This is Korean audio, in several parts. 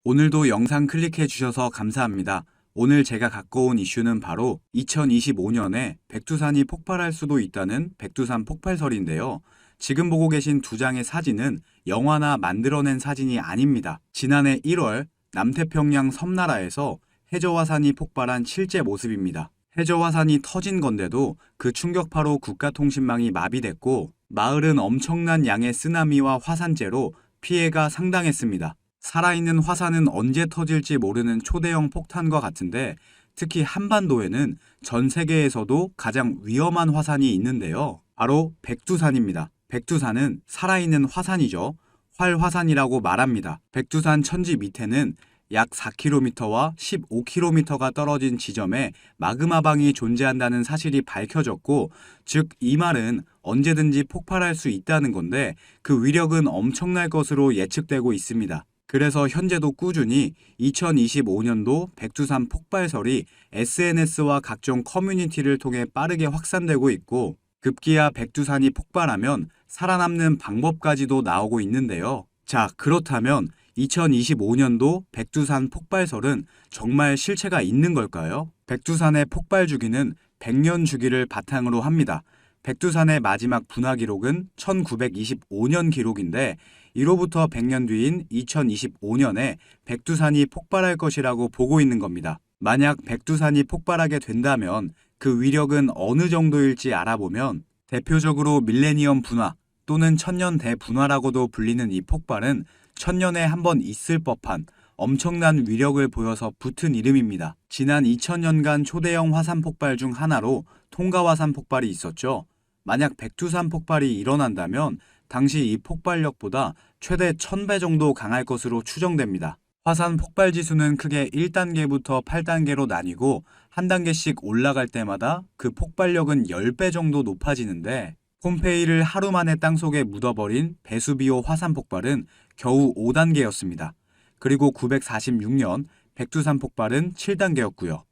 오늘도 영상 클릭해 주셔서 감사합니다. 오늘 제가 갖고 온 이슈는 바로 2025년에 백두산이 폭발할 수도 있다는 백두산 폭발설인데요. 지금 보고 계신 두 장의 사진은 영화나 만들어낸 사진이 아닙니다. 지난해 1월 남태평양 섬나라에서 해저화산이 폭발한 실제 모습입니다. 해저화산이 터진 건데도 그 충격파로 국가통신망이 마비됐고 마을은 엄청난 양의 쓰나미와 화산재로 피해가 상당했습니다. 살아있는 화산은 언제 터질지 모르는 초대형 폭탄과 같은데 특히 한반도에는 전 세계에서도 가장 위험한 화산이 있는데요. 바로 백두산입니다. 백두산은 살아있는 화산이죠. 활화산이라고 말합니다. 백두산 천지 밑에는 약 4km와 15km가 떨어진 지점에 마그마방이 존재한다는 사실이 밝혀졌고, 즉 이 말은 언제든지 폭발할 수 있다는 건데 그 위력은 엄청날 것으로 예측되고 있습니다. 그래서 현재도 꾸준히 2025년도 백두산 폭발설이 SNS와 각종 커뮤니티를 통해 빠르게 확산되고 있고, 급기야 백두산이 폭발하면 살아남는 방법까지도 나오고 있는데요. 자, 그렇다면 2025년도 백두산 폭발설은 정말 실체가 있는 걸까요? 백두산의 폭발 주기는 100년 주기를 바탕으로 합니다. 백두산의 마지막 분화 기록은 1925년 기록인데 이로부터 100년 뒤인 2025년에 백두산이 폭발할 것이라고 보고 있는 겁니다. 만약 백두산이 폭발하게 된다면 그 위력은 어느 정도일지 알아보면 대표적으로 밀레니엄 분화 또는 천년 대분화라고도 불리는 이 폭발은 천년에 한 번 있을 법한 엄청난 위력을 보여서 붙은 이름입니다. 지난 2000년간 초대형 화산 폭발 중 하나로 통가화산 폭발이 있었죠. 만약 백두산 폭발이 일어난다면 당시 이 폭발력보다 최대 1000배 정도 강할 것으로 추정됩니다. 화산 폭발 지수는 크게 1단계부터 8단계로 나뉘고 한 단계씩 올라갈 때마다 그 폭발력은 10배 정도 높아지는데, 폼페이를 하루 만에 땅속에 묻어버린 베수비오 화산 폭발은 겨우 5단계였습니다. 그리고 946년 백두산 폭발은 7단계였고요.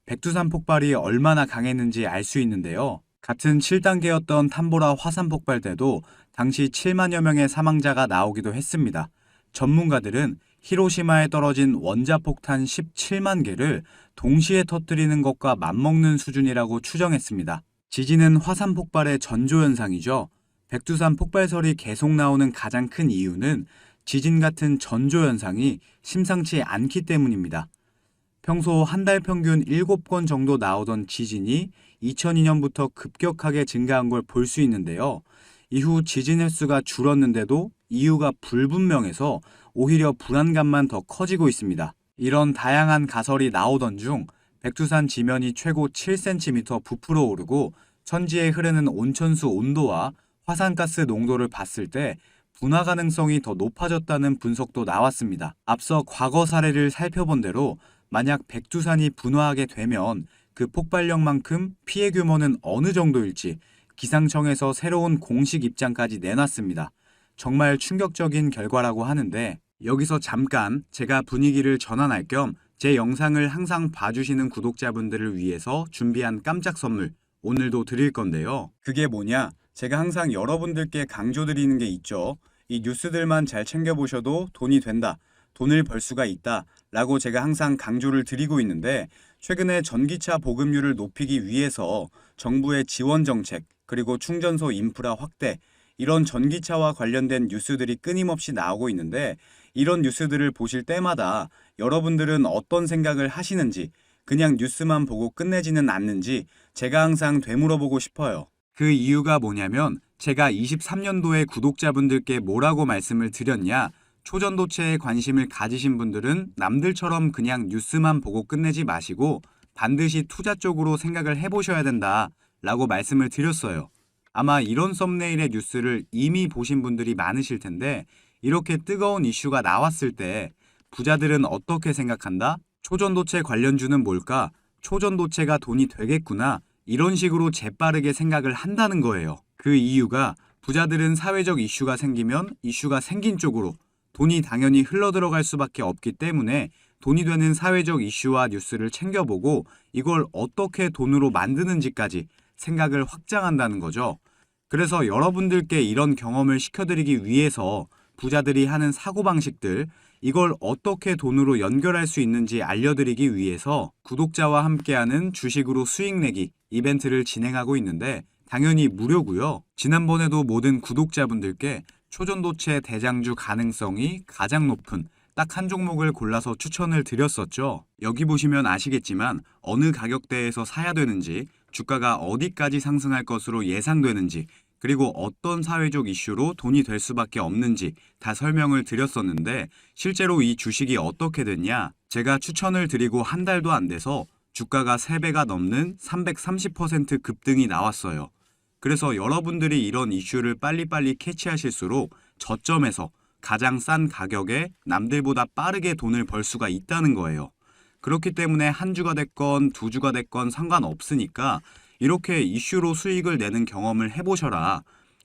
백두산 폭발이 얼마나 강했는지 알 수 있는데요. 같은 7단계였던 탐보라 화산 폭발 때도 당시 7만여 명의 사망자가 나오기도 했습니다. 전문가들은 히로시마에 떨어진 원자폭탄 17만 개를 동시에 터뜨리는 것과 맞먹는 수준이라고 추정했습니다. 지진은 화산 폭발의 전조현상이죠. 백두산 폭발설이 계속 나오는 가장 큰 이유는 지진 같은 전조현상이 심상치 않기 때문입니다. 평소 한 달 평균 7건 정도 나오던 지진이 2002년부터 급격하게 증가한 걸 볼 수 있는데요. 이후 지진 횟수가 줄었는데도 이유가 불분명해서 오히려 불안감만 더 커지고 있습니다. 이런 다양한 가설이 나오던 중 백두산 지면이 최고 7cm 부풀어 오르고 천지에 흐르는 온천수 온도와 화산가스 농도를 봤을 때 분화 가능성이 더 높아졌다는 분석도 나왔습니다. 앞서 과거 사례를 살펴본 대로 만약 백두산이 분화하게 되면 그 폭발력만큼 피해 규모는 어느 정도일지 기상청에서 새로운 공식 입장까지 내놨습니다. 정말 충격적인 결과라고 하는데, 여기서 잠깐 제가 분위기를 전환할 겸 제 영상을 항상 봐주시는 구독자분들을 위해서 준비한 깜짝 선물 오늘도 드릴 건데요. 그게 뭐냐? 제가 항상 여러분들께 강조드리는 게 있죠. 이 뉴스들만 잘 챙겨보셔도 돈이 된다, 돈을 벌 수가 있다 라고 제가 항상 강조를 드리고 있는데, 최근에 전기차 보급률을 높이기 위해서 정부의 지원 정책 그리고 충전소 인프라 확대, 이런 전기차와 관련된 뉴스들이 끊임없이 나오고 있는데, 이런 뉴스들을 보실 때마다 여러분들은 어떤 생각을 하시는지, 그냥 뉴스만 보고 끝내지는 않는지 제가 항상 되물어보고 싶어요. 그 이유가 뭐냐면 제가 23년도에 구독자분들께 뭐라고 말씀을 드렸냐? 초전도체에 관심을 가지신 분들은 남들처럼 그냥 뉴스만 보고 끝내지 마시고 반드시 투자 쪽으로 생각을 해보셔야 된다 라고 말씀을 드렸어요. 아마 이런 썸네일의 뉴스를 이미 보신 분들이 많으실 텐데, 이렇게 뜨거운 이슈가 나왔을 때 부자들은 어떻게 생각한다? 초전도체 관련주는 뭘까? 초전도체가 돈이 되겠구나. 이런 식으로 재빠르게 생각을 한다는 거예요. 그 이유가 부자들은 사회적 이슈가 생기면 이슈가 생긴 쪽으로 돈이 당연히 흘러들어갈 수밖에 없기 때문에 돈이 되는 사회적 이슈와 뉴스를 챙겨보고 이걸 어떻게 돈으로 만드는지까지 생각을 확장한다는 거죠. 그래서 여러분들께 이런 경험을 시켜드리기 위해서 부자들이 하는 사고방식들, 이걸 어떻게 돈으로 연결할 수 있는지 알려드리기 위해서 구독자와 함께하는 주식으로 수익 내기 이벤트를 진행하고 있는데 당연히 무료고요. 지난번에도 모든 구독자분들께 초전도체 대장주 가능성이 가장 높은 딱 한 종목을 골라서 추천을 드렸었죠. 여기 보시면 아시겠지만 어느 가격대에서 사야 되는지, 주가가 어디까지 상승할 것으로 예상되는지, 그리고 어떤 사회적 이슈로 돈이 될 수밖에 없는지 다 설명을 드렸었는데 실제로 이 주식이 어떻게 됐냐? 제가 추천을 드리고 한 달도 안 돼서 주가가 3배가 넘는 330% 급등이 나왔어요. 그래서 여러분들이 이런 이슈를 빨리빨리 캐치하실수록 저점에서 가장 싼 가격에 남들보다 빠르게 돈을 벌 수가 있다는 거예요. 그렇기 때문에 한 주가 됐건 두 주가 됐건 상관없으니까 이렇게 이슈로 수익을 내는 경험을 해보셔라.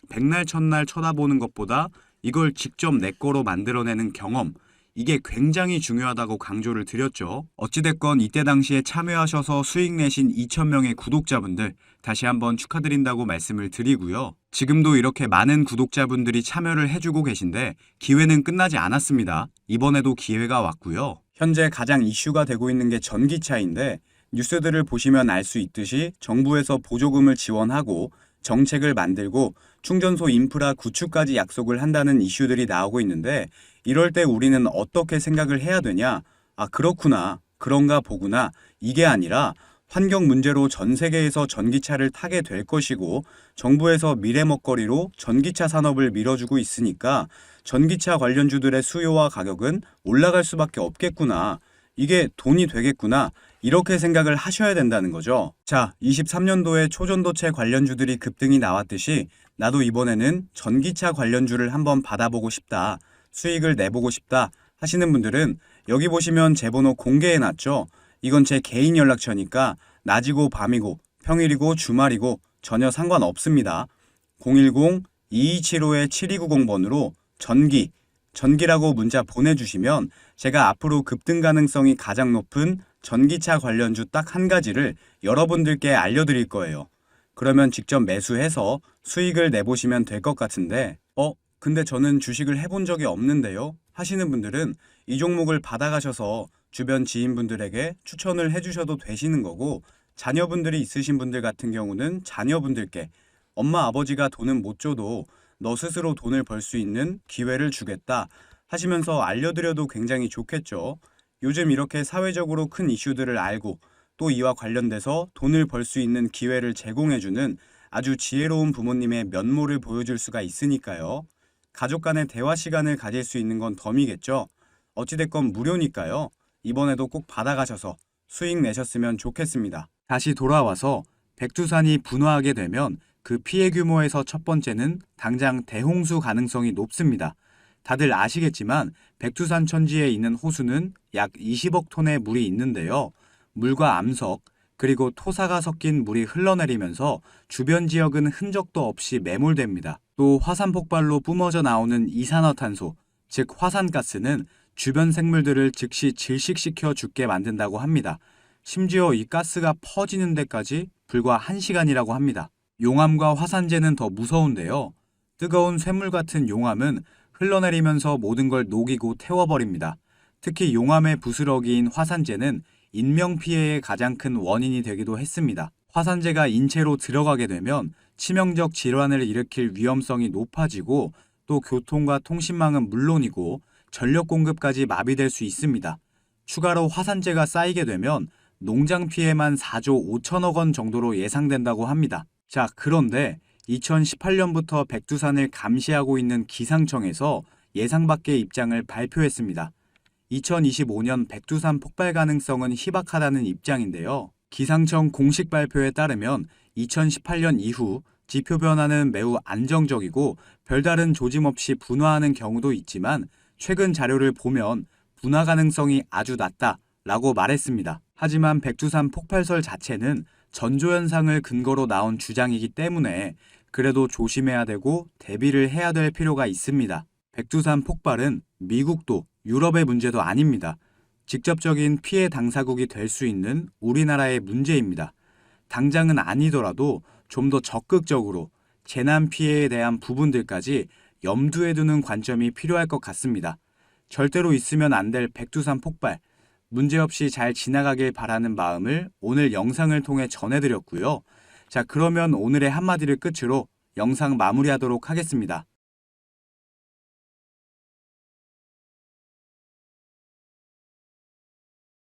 백날 첫날 쳐다보는 것보다 이걸 직접 내 거로 만들어내는 경험, 이게 굉장히 중요하다고 강조를 드렸죠. 어찌됐건 이때 당시에 참여하셔서 수익 내신 2,000명의 구독자분들 다시 한번 축하드린다고 말씀을 드리고요. 지금도 이렇게 많은 구독자분들이 참여를 해주고 계신데 기회는 끝나지 않았습니다. 이번에도 기회가 왔고요. 현재 가장 이슈가 되고 있는 게 전기차인데 뉴스들을 보시면 알 수 있듯이 정부에서 보조금을 지원하고 정책을 만들고 충전소 인프라 구축까지 약속을 한다는 이슈들이 나오고 있는데 이럴 때 우리는 어떻게 생각을 해야 되냐? 아, 그렇구나. 그런가 보구나. 이게 아니라 환경 문제로 전 세계에서 전기차를 타게 될 것이고 정부에서 미래 먹거리로 전기차 산업을 밀어주고 있으니까 전기차 관련주들의 수요와 가격은 올라갈 수밖에 없겠구나. 이게 돈이 되겠구나. 이렇게 생각을 하셔야 된다는 거죠. 자, 23년도에 초전도체 관련주들이 급등이 나왔듯이 나도 이번에는 전기차 관련주를 한번 받아보고 싶다. 수익을 내보고 싶다 하시는 분들은 여기 보시면 제 번호 공개해놨죠. 이건 제 개인 연락처니까 낮이고 밤이고 평일이고 주말이고 전혀 상관없습니다. 010-2275-7290번으로 전기라고 문자 보내주시면 제가 앞으로 급등 가능성이 가장 높은 전기차 관련주 딱 한 가지를 여러분들께 알려드릴 거예요. 그러면 직접 매수해서 수익을 내보시면 될 것 같은데 근데 저는 주식을 해본 적이 없는데요 하시는 분들은 이 종목을 받아가셔서 주변 지인분들에게 추천을 해주셔도 되시는 거고 자녀분들이 있으신 분들 같은 경우는 자녀분들께 엄마 아버지가 돈은 못 줘도 너 스스로 돈을 벌 수 있는 기회를 주겠다 하시면서 알려드려도 굉장히 좋겠죠. 요즘 이렇게 사회적으로 큰 이슈들을 알고 또 이와 관련돼서 돈을 벌 수 있는 기회를 제공해주는 아주 지혜로운 부모님의 면모를 보여줄 수가 있으니까요. 가족 간의 대화 시간을 가질 수 있는 건 덤이겠죠. 어찌됐건 무료니까요. 이번에도 꼭 받아가셔서 수익 내셨으면 좋겠습니다. 다시 돌아와서 백두산이 분화하게 되면 그 피해 규모에서 첫 번째는 당장 대홍수 가능성이 높습니다. 다들 아시겠지만 백두산 천지에 있는 호수는 약 20억 톤의 물이 있는데요. 물과 암석 그리고 토사가 섞인 물이 흘러내리면서 주변 지역은 흔적도 없이 매몰됩니다. 또 화산 폭발로 뿜어져 나오는 이산화탄소, 즉 화산가스는 주변 생물들을 즉시 질식시켜 죽게 만든다고 합니다. 심지어 이 가스가 퍼지는 데까지 불과 1시간이라고 합니다. 용암과 화산재는 더 무서운데요. 뜨거운 쇳물 같은 용암은 흘러내리면서 모든 걸 녹이고 태워버립니다. 특히 용암의 부스러기인 화산재는 인명피해의 가장 큰 원인이 되기도 했습니다. 화산재가 인체로 들어가게 되면 치명적 질환을 일으킬 위험성이 높아지고 또 교통과 통신망은 물론이고 전력 공급까지 마비될 수 있습니다. 추가로 화산재가 쌓이게 되면 농장 피해만 4조 5천억 원 정도로 예상된다고 합니다. 자, 그런데 2018년부터 백두산을 감시하고 있는 기상청에서 예상 밖의 입장을 발표했습니다. 2025년 백두산 폭발 가능성은 희박하다는 입장인데요. 기상청 공식 발표에 따르면 2018년 이후 지표 변화는 매우 안정적이고 별다른 조짐 없이 분화하는 경우도 있지만 최근 자료를 보면 분화 가능성이 아주 낮다라고 말했습니다. 하지만 백두산 폭발설 자체는 전조현상을 근거로 나온 주장이기 때문에 그래도 조심해야 되고 대비를 해야 될 필요가 있습니다. 백두산 폭발은 미국도 유럽의 문제도 아닙니다. 직접적인 피해 당사국이 될 수 있는 우리나라의 문제입니다. 당장은 아니더라도 좀 더 적극적으로 재난 피해에 대한 부분들까지 염두에 두는 관점이 필요할 것 같습니다. 절대로 있으면 안 될 백두산 폭발, 문제없이 잘 지나가길 바라는 마음을 오늘 영상을 통해 전해드렸고요. 자, 그러면 오늘의 한마디를 끝으로 영상 마무리하도록 하겠습니다.